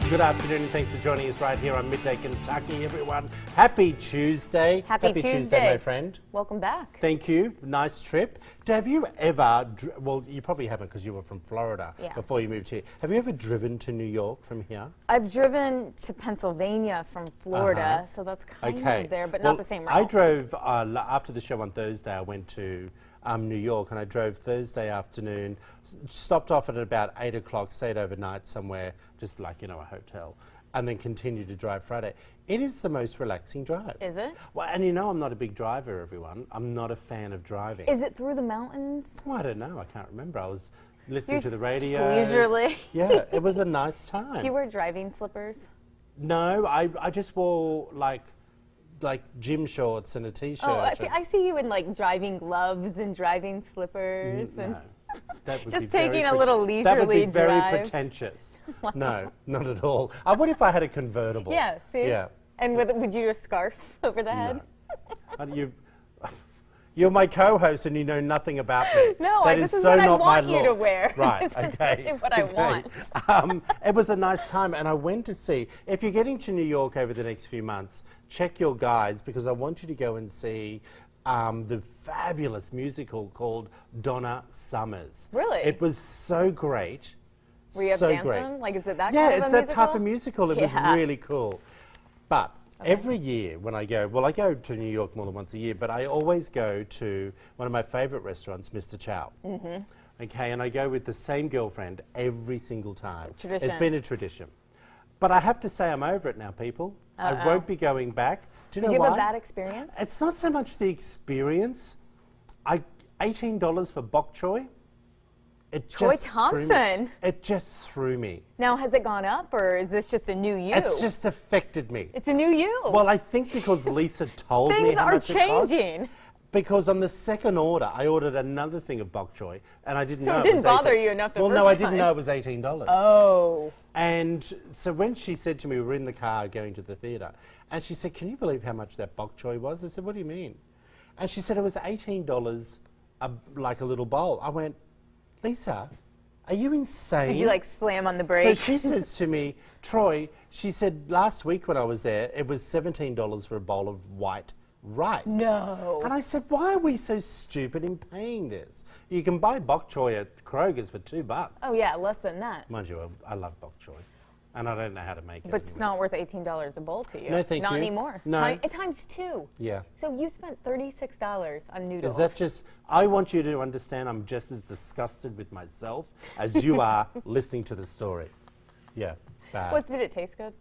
Good afternoon and thanks for joining us right here on Midday Kentucky, everyone. Happy Tuesday. Happy Tuesday, my friend. Welcome back. Thank you. Nice trip. Have you ever, well, you probably haven't because you were from Florida before you moved here. Have you ever driven to New York from here? I've driven to Pennsylvania from Florida, so that's kind of there, but not the same route. I drove, after the show on Thursday, I went to New York, and I drove Thursday afternoon, stopped off at about 8 o'clock, stayed overnight somewhere, just like, you know, a hotel, and then continued to drive Friday. It is the most relaxing drive. Is it? Well, and you know I'm not a big driver, everyone. I'm not a fan of driving. Is it through the mountains? Well, I don't know. I can't remember. I was listening to the radio. Leisurely. Yeah, it was a nice time. Do you wear driving slippers? No, I just wore like gym shorts and a t-shirt. Oh, I see you in like driving gloves and driving slippers. No, that would just be taking a little leisurely drive. That would be very drive. pretentious. Wow. No, not at all. What if I had a convertible? Yeah, see? Yeah. And would you wear a scarf over the head? No. You're my co-host and you know nothing about me. No, that this is is so what I not want my you look. to wear. Right, this okay. is really what I want. It was a nice time, and I went to see, if you're getting to New York over the next few months, check your guides, because I want you to go and see the fabulous musical called Donna Summers. Really? It was so great. Were you so dancing? great. Like, is it that Yeah, kind of a it's that musical? type of musical. It was really cool. But every year when I go, well, I go to New York more than once a year, but I always go to one of my favourite restaurants, Mr. Chow. Okay, and I go with the same girlfriend every single time. Tradition. It's been a tradition. But I have to say I'm over it now, people. I won't be going back. Do you know why? Did you have a bad experience? It's not so much the experience. $18 for bok choy. Choi Thompson. It just threw me. Now, has it gone up, or is this just a new you? It's just affected me. It's a new you. Well, I think because Lisa told me Things how are much it cost. changing. Because on the second order, I ordered another thing of bok choy, and I didn't know So it it was didn't bother 18. you enough the Well, first no, I didn't time. know it was $18. Oh. And so when she said to me, we were in the car going to the theatre, and she said, "Can you believe how much that bok choy was?" I said, "What do you mean?" And she said it was $18, like a little bowl. I went, "Lisa, are you insane?" Did you like slam on the brake? So she says to me, "Troy," she said, "last week when I was there, it was $17 for a bowl of white rice." No. And I said, "Why are we so stupid in paying this? You can buy bok choy at Kroger's for $2. Oh yeah, less than that. Mind you, I love bok choy, and I don't know how to make it. But it's anyway. not worth $18 a bowl to you. No, thank not you. anymore. No. Times two. Yeah. So you spent $36 on noodles. Is that just, I want you to understand I'm just as disgusted with myself as you are listening to the story. Yeah, bad. What, did it taste good?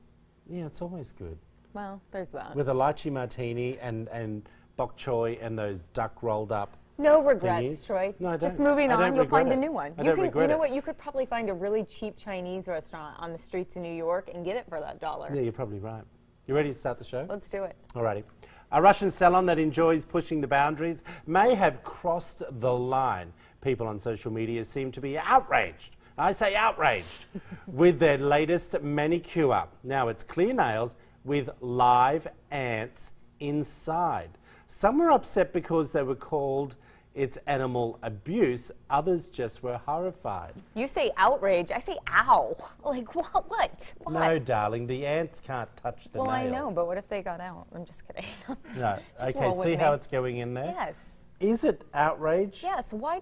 Yeah, it's always good. Well, there's that. With a lychee martini and bok choy and those duck rolled up. No regrets, thingies. Troy. No, I Just don't. moving I on, don't you'll regret find a it. new one. I don't regret you know it. what? You could probably find a really cheap Chinese restaurant on the streets of New York and get it for that $1. Yeah, you're probably right. You ready to start the show? Let's do it. Alrighty. A Russian salon that enjoys pushing the boundaries may have crossed the line. People on social media seem to be outraged. I say outraged with their latest manicure. Now it's clear nails with live ants inside. Some were upset because they were called it's animal abuse. Others just were horrified. You say outrage, I say ow. Like what? What? No, darling, the ants can't touch the nail. Well, I know, but what if they got out? I'm just kidding. No. Just Okay, roll with see how me. it's going in there? Yes. Is it outrage? Yes. Why?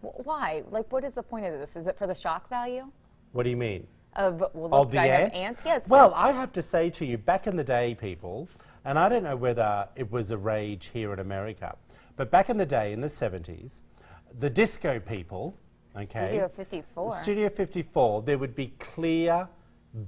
Why? Like, what is the point of this? Is it for the shock value What do you mean? of? Well, Of look, the I have ant? ants. Yes. Well, I have to say to you, back in the day, people, and I don't know whether it was a rage here in America, but back in the day, in the 70s, the disco people, okay, Studio 54. Studio 54, there would be clear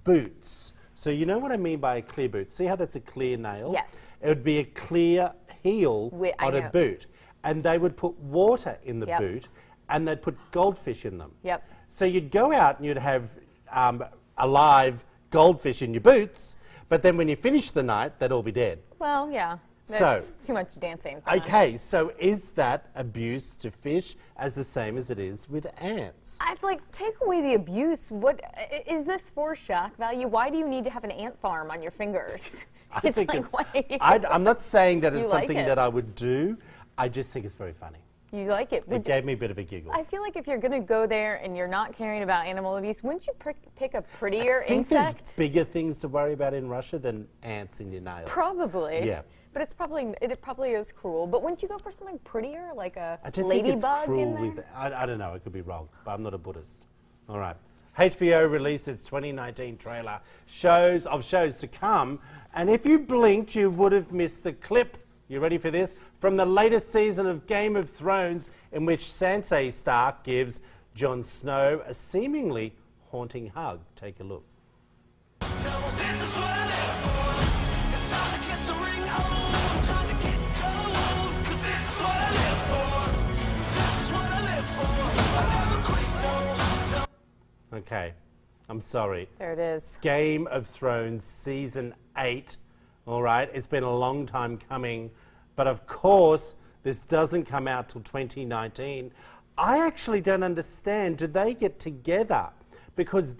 boots. So you know what I mean by a clear boot? See how that's a clear nail? Yes. It would be a clear heel I on a know. boot. And they would put water in the Yep. boot, and they'd put goldfish in them. Yep. So you'd go out and you'd have a live goldfish in your boots, but then when you finish the night, they'd all be dead. Well, yeah. So- That's too much dancing. Okay, so is that abuse to fish as the same as it is with ants? I'd like take away the abuse. What is this for shock value? Why do you need to have an ant farm on your fingers? I It's think like, it's, why? I'm not saying that it's You like something it. that I would do. I just think it's very funny. You like it. It gave me a bit of a giggle. I feel like if you're going to go there and you're not caring about animal abuse, wouldn't you pick a prettier I think insect? there's bigger things to worry about in Russia than ants in your nails. Probably. Yeah. But it probably is cruel. But wouldn't you go for something prettier, like a I don't think it's ladybug cruel in there? with. I don't know. I could be wrong, but I'm not a Buddhist. All right. HBO released its 2019 trailer shows to come, and if you blinked, you would have missed the clip. You ready for this? From the latest season of Game of Thrones, in which Sansa Stark gives Jon Snow a seemingly haunting hug. Take a look. Okay, I'm sorry. There it is. Game of Thrones Season 8. All right, it's been a long time coming, but of course, this doesn't come out till 2019. I actually don't understand. Do they get together? Because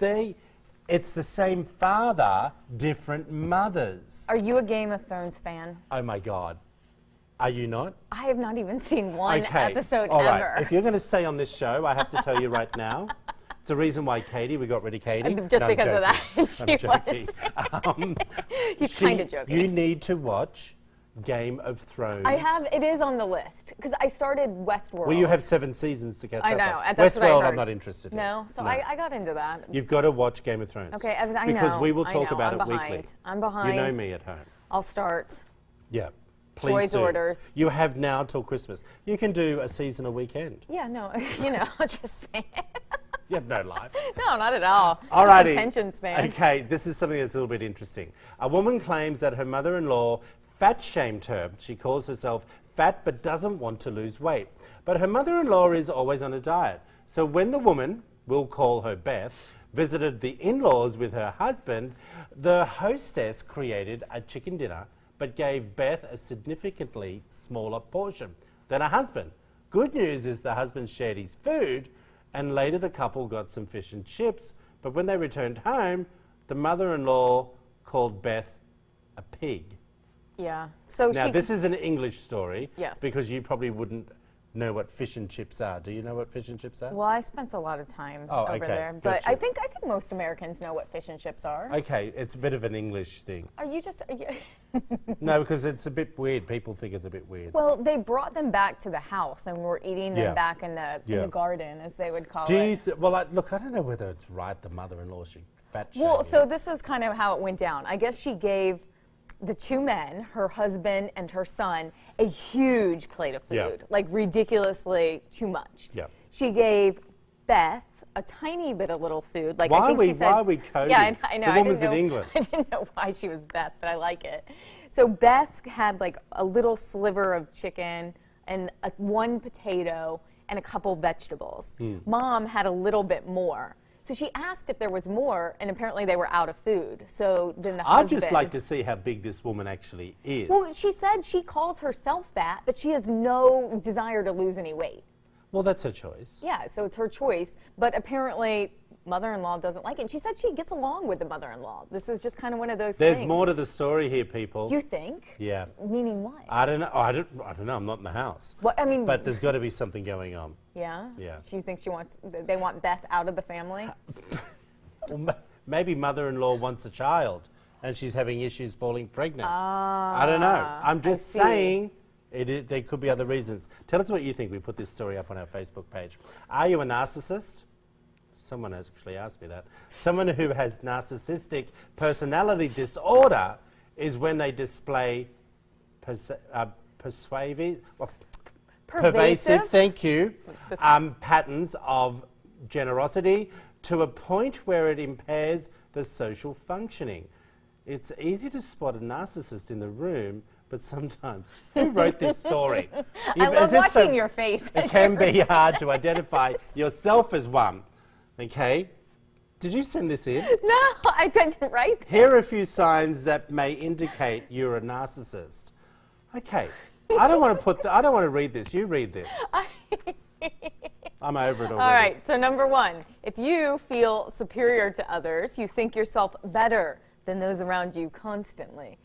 it's the same father, different mothers. Are you a Game of Thrones fan? Oh my God. Are you not? I have not even seen one episode All right. ever. If you're going to stay on this show, I have to tell you right now, it's the reason why we got rid of Katie. Just because of that. I'm She joking. He's kind of joking. You need to watch Game of Thrones. it is on the list, because I started Westworld. Well, you have 7 seasons to catch I up know, on. that's what I Westworld, heard. I'm not interested in. No? So I got into that. You've got to watch Game of Thrones. Okay, I know. Because we will talk I know, about I'm it behind. weekly. I'm behind. You know me at home. I'll start. Yeah. Please Choice do. orders. You have now till Christmas. You can do a season a weekend. Yeah, no, just saying. You have no life. No, not at all. All Just righty. attention span. Okay, this is something that's a little bit interesting. A woman claims that her mother-in-law fat shamed her. She calls herself fat but doesn't want to lose weight. But her mother-in-law is always on a diet. So when the woman, we'll call her Beth, visited the in-laws with her husband, the hostess created a chicken dinner but gave Beth a significantly smaller portion than her husband. Good news is the husband shared his food, and later the couple got some fish and chips, but when they returned home, the mother-in-law called Beth a pig. Yeah. So Now, this is an English story. Yes. Because you probably wouldn't know what fish and chips are. Do you know what fish and chips are? Well, I spent a lot of time over okay. there, but Gotcha. I think most Americans know what fish and chips are. Okay, it's a bit of an English thing. Are you? No, because it's a bit weird. People think it's a bit weird. Well, they brought them back to the house, and we're eating them Yeah. back in the Yeah. garden, as they would call Do it. you well, look, I don't know whether it's right the mother-in-law should fat shame Well, you. so this is kind of how it went down. I guess she gave the two men, her husband and her son, a huge plate of food, Yeah. like ridiculously too much. Yeah. She gave Beth a tiny bit of little food. Like Why I think are she we- said, why are we coding? Yeah, I know. The I didn't woman's in know- England. I didn't know why she was Beth, but I like it. So Beth had like a little sliver of chicken and one potato and a couple vegetables. Mom had a little bit more. So she asked if there was more, and apparently they were out of food. So then the I'd husband... just like to see how big this woman actually is. Well, she said she calls herself fat, but she has no desire to lose any weight. Well, that's her choice. Yeah, so it's her choice. But apparently, mother-in-law doesn't like it. And she said she gets along with the mother-in-law. This is just kind of one of those There's things. more to the story here, people. You think? Yeah. Meaning what? I don't know. I don't know. I'm not in the house. Well, I mean... But there's got to be something going on. Yeah? Yeah. She thinks they want Beth out of the family? Well, maybe mother-in-law wants a child, and she's having issues falling pregnant. I don't know. I'm just see. saying there could be other reasons. Tell us what you think. We put this story up on our Facebook page. Are you a narcissist? Someone has actually asked me that. Someone who has narcissistic personality disorder is when they display pervasive, thank you, patterns of generosity to a point where it impairs the social functioning. It's easy to spot a narcissist in the room, but sometimes, who wrote this story? I love watching your face. It can be hard to identify yourself as one. Okay? Did you send this in? No, I didn't write that. Here are a few signs that may indicate you're a narcissist. Okay. I don't want to read this. You read this. I'm over it already. All right, so number one, if you feel superior to others, you think yourself better than those around you constantly.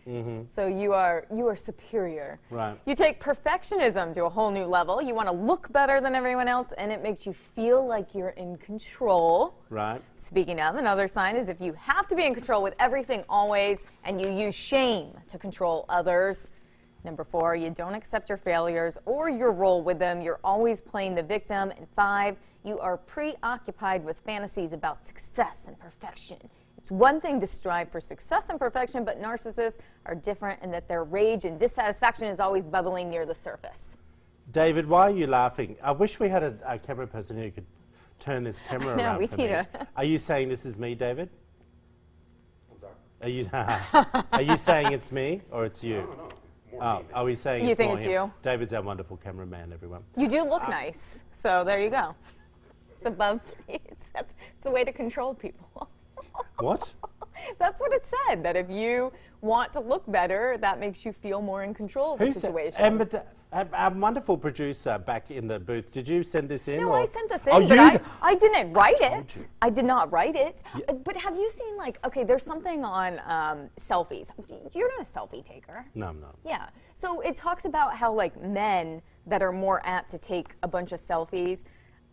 So you are superior. Right. You take perfectionism to a whole new level. You want to look better than everyone else, and it makes you feel like you're in control. Right. Speaking of, another sign is if you have to be in control with everything always, and you use shame to control others. Number 4, you don't accept your failures or your role with them. You're always playing the victim. And 5, you are preoccupied with fantasies about success and perfection. It's one thing to strive for success and perfection, but narcissists are different in that their rage and dissatisfaction is always bubbling near the surface. David, why are you laughing? I wish we had a camera person who could turn this camera around we for need me. Are you saying this is me, David? Are you, are you saying it's me or it's you? No. Oh, are we saying You it's think more it's him? you? David's our wonderful cameraman, everyone. You do look nice, so there you go. It's above. It's a way to control people. What? That's what it said. That if you want to look better, that makes you feel more in control of the situation. But our wonderful producer back in the booth, did you send this in? No, or? I sent this in, Oh, but I didn't write it. you. I did not write it. Yeah. But have you seen, like, okay, there's something on selfies. You're not a selfie taker. No, I'm not. Yeah. So it talks about how, like, men that are more apt to take a bunch of selfies,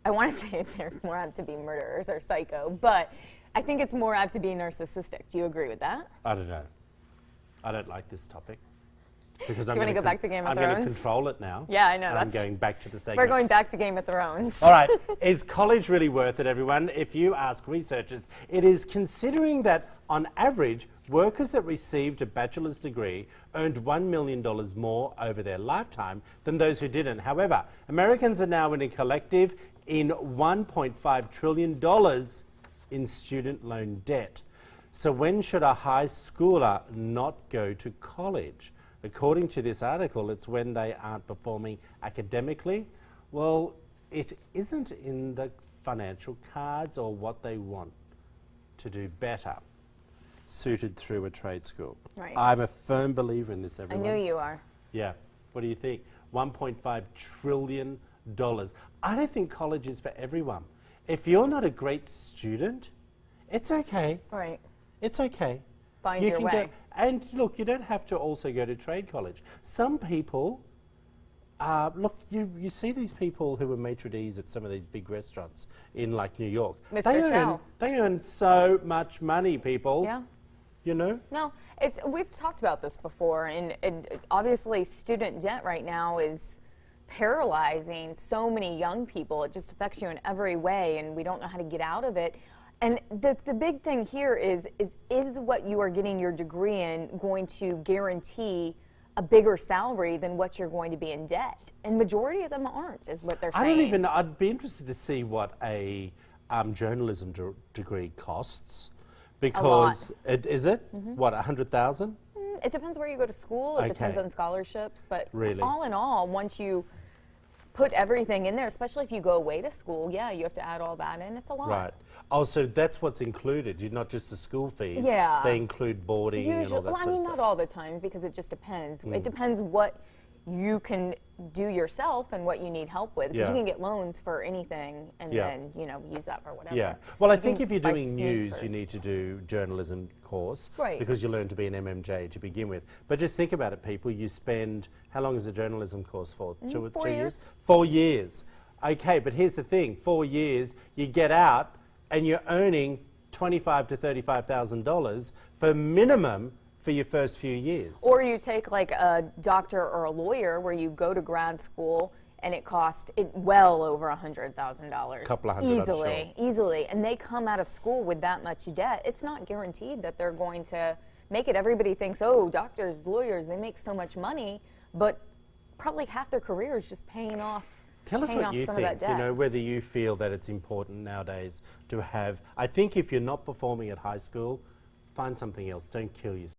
I want to say they're more apt to be murderers or psycho, but I think it's more apt to be narcissistic. Do you agree with that? I don't know. I don't like this topic. Because Do you want to go back to Game of I'm Thrones? going to control it now. Yeah, I know. And I'm going back to the segment. We're going back to Game of Thrones. All right. Is college really worth it, everyone? If you ask researchers, it is, considering that on average, workers that received a bachelor's degree earned $1 million more over their lifetime than those who didn't. However, Americans are now in a collective in $1.5 trillion in student loan debt. So when should a high schooler not go to college? According to this article, it's when they aren't performing academically. Well, it isn't in the financial cards or what they want to do better suited through a trade school. Right. I'm a firm believer in this, I everyone. knew you are. Yeah. What do you think? $1.5 trillion. I don't think college is for everyone. If you're not a great student, it's okay. Right. It's okay. Find your way. And look, you don't have to also go to trade college. Some people, look, you see these people who are maitre d's at some of these big restaurants in, like, New York. Mr. Chow. They earn so much money, people. Yeah. You know? No, we've talked about this before, and obviously student debt right now is paralyzing so many young people. It just affects you in every way, and we don't know how to get out of it. And the big thing here is what you are getting your degree in going to guarantee a bigger salary than what you're going to be in debt? And majority of them aren't, is what they're saying. I'd be interested to see what a journalism degree costs. Because, is it? What, 100,000? It depends where you go to school. It depends Okay. on scholarships. But Really? all in all, once you put everything in there, especially if you go away to school, yeah, you have to add all that in. It's a lot. Right. Oh, so that's what's included. You're not just the school fees. Yeah. They include boarding and all that Well, I sort of mean, stuff. not all the time, because it just depends. It depends what you can do yourself and what you need help with. Because Yeah. you can get loans for anything and Yeah. then, use that for whatever. Yeah. Well, I You think can if you're buy doing news, you sneakers. need to do journalism course. Right. Because you learn to be an MMJ to begin with. But just think about it, people. You spend, how long is a journalism course for? 2 or 4 2 years. 4 years. Okay, but here's the thing. 4 years, you get out and you're earning $25,000 to $35,000 for minimum for your first few years. Or you take like a doctor or a lawyer where you go to grad school and it costs well over $100,000. Couple of hundred, I'm easily, easily, and they come out of school with that much debt. It's not guaranteed that they're going to make it. Everybody thinks, oh, doctors, lawyers, they make so much money, but probably half their career is just paying off. Tell us paying what off you some of that think, you debt. know, whether you feel that it's important nowadays to have, I think if you're not performing at high school, find something else, don't kill yourself.